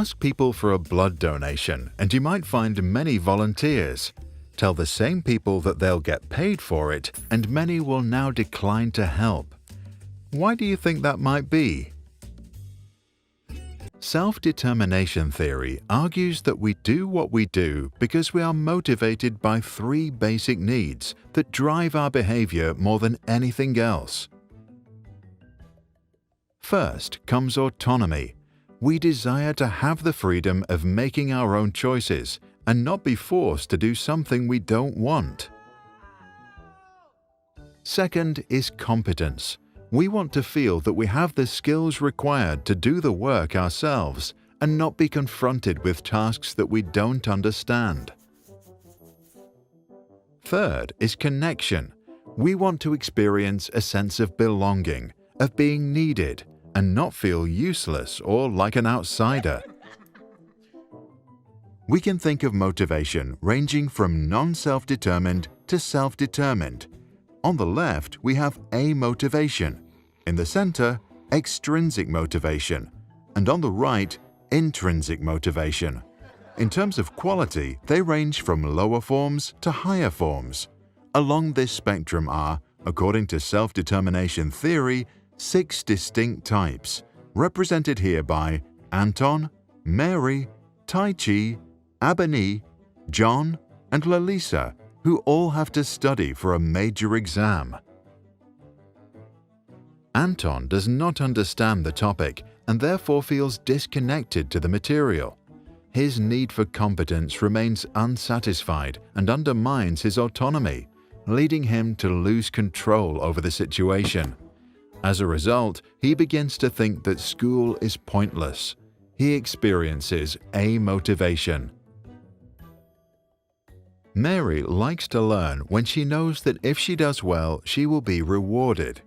Ask people for a blood donation and you might find many volunteers. Tell the same people that they'll get paid for it and many will now decline to help. Why do you think that might be? Self-determination theory argues that we do what we do because we are motivated by three basic needs that drive our behavior more than anything else. First comes autonomy. We desire to have the freedom of making our own choices and not be forced to do something we don't want. Second is competence. We want to feel that we have the skills required to do the work ourselves and not be confronted with tasks that we don't understand. Third is connection. We want to experience a sense of belonging, of being needed, and not feel useless or like an outsider. We can think of motivation ranging from non-self-determined to self-determined. On the left, we have amotivation. In the center, extrinsic motivation. And on the right, intrinsic motivation. In terms of quality, they range from lower forms to higher forms. Along this spectrum are, according to self-determination theory, 6 distinct types, represented here by Anton, Mary, Tai Chi, Abani, John, and Lalisa, who all have to study for a major exam. Anton does not understand the topic and therefore feels disconnected to the material. His need for competence remains unsatisfied and undermines his autonomy, leading him to lose control over the situation. As a result, he begins to think that school is pointless. He experiences amotivation. Mary likes to learn when she knows that if she does well, she will be rewarded.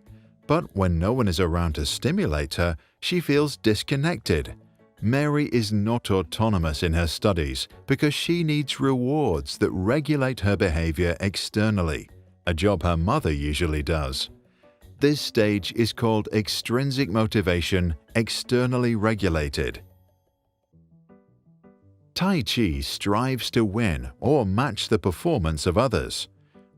But when no one is around to stimulate her, she feels disconnected. Mary is not autonomous in her studies because she needs rewards that regulate her behavior externally, a job her mother usually does. This stage is called extrinsic motivation, externally regulated. Tai Chi strives to win or match the performance of others.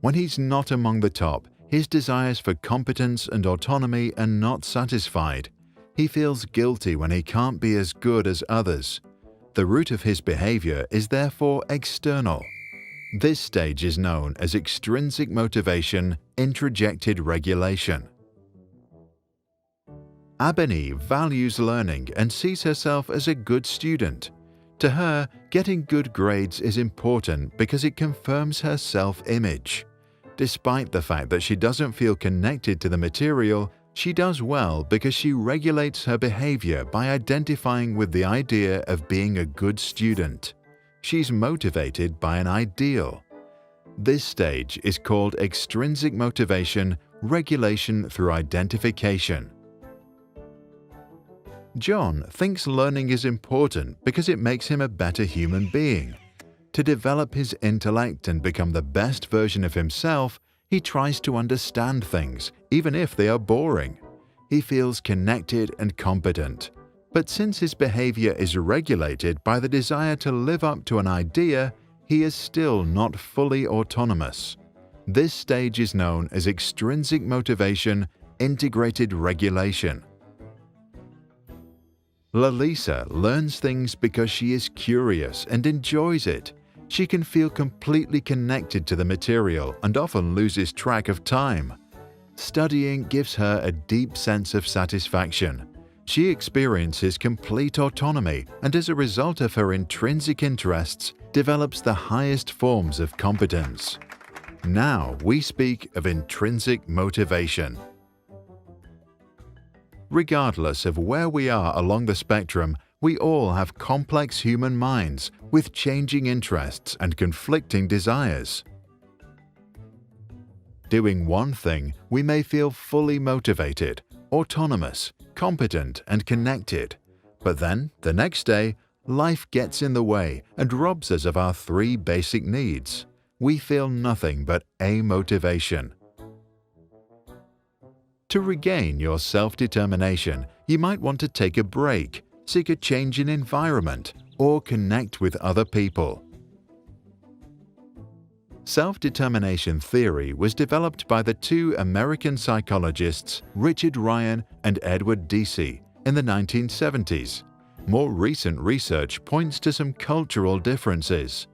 When he's not among the top, his desires for competence and autonomy are not satisfied. He feels guilty when he can't be as good as others. The root of his behavior is therefore external. This stage is known as extrinsic motivation, introjected regulation. Abani values learning and sees herself as a good student. To her, getting good grades is important because it confirms her self-image. Despite the fact that she doesn't feel connected to the material, she does well because she regulates her behavior by identifying with the idea of being a good student. She's motivated by an ideal. This stage is called extrinsic motivation, regulation through identification. John thinks learning is important because it makes him a better human being. To develop his intellect and become the best version of himself, he tries to understand things, even if they are boring. He feels connected and competent. But since his behavior is regulated by the desire to live up to an idea, he is still not fully autonomous. This stage is known as extrinsic motivation, integrated regulation. Lalisa learns things because she is curious and enjoys it. She can feel completely connected to the material and often loses track of time. Studying gives her a deep sense of satisfaction. She experiences complete autonomy and as a result of her intrinsic interests, develops the highest forms of competence. Now we speak of intrinsic motivation. Regardless of where we are along the spectrum, we all have complex human minds with changing interests and conflicting desires. Doing one thing, we may feel fully motivated, autonomous, competent, and connected. But then, the next day, life gets in the way and robs us of our 3 basic needs. We feel nothing but amotivation. To regain your self-determination, you might want to take a break, seek a change in environment, or connect with other people. Self-determination theory was developed by the two American psychologists Richard Ryan and Edward Deci in the 1970s. More recent research points to some cultural differences.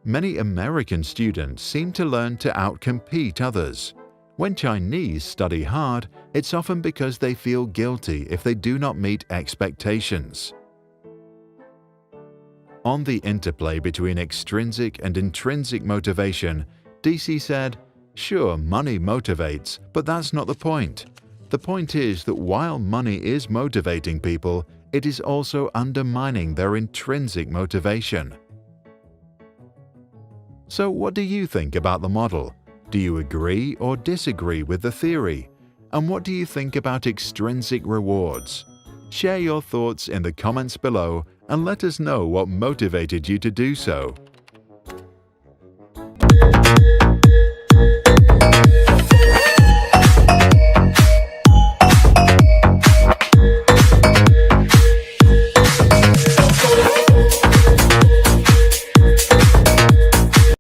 Many American students seem to learn to outcompete others. When Chinese study hard, it's often because they feel guilty if they do not meet expectations. On the interplay between extrinsic and intrinsic motivation, Deci said, "Sure, money motivates, but that's not the point. The point is that while money is motivating people, it is also undermining their intrinsic motivation." So what do you think about the model? Do you agree or disagree with the theory? And what do you think about extrinsic rewards? Share your thoughts in the comments below and let us know what motivated you to do so.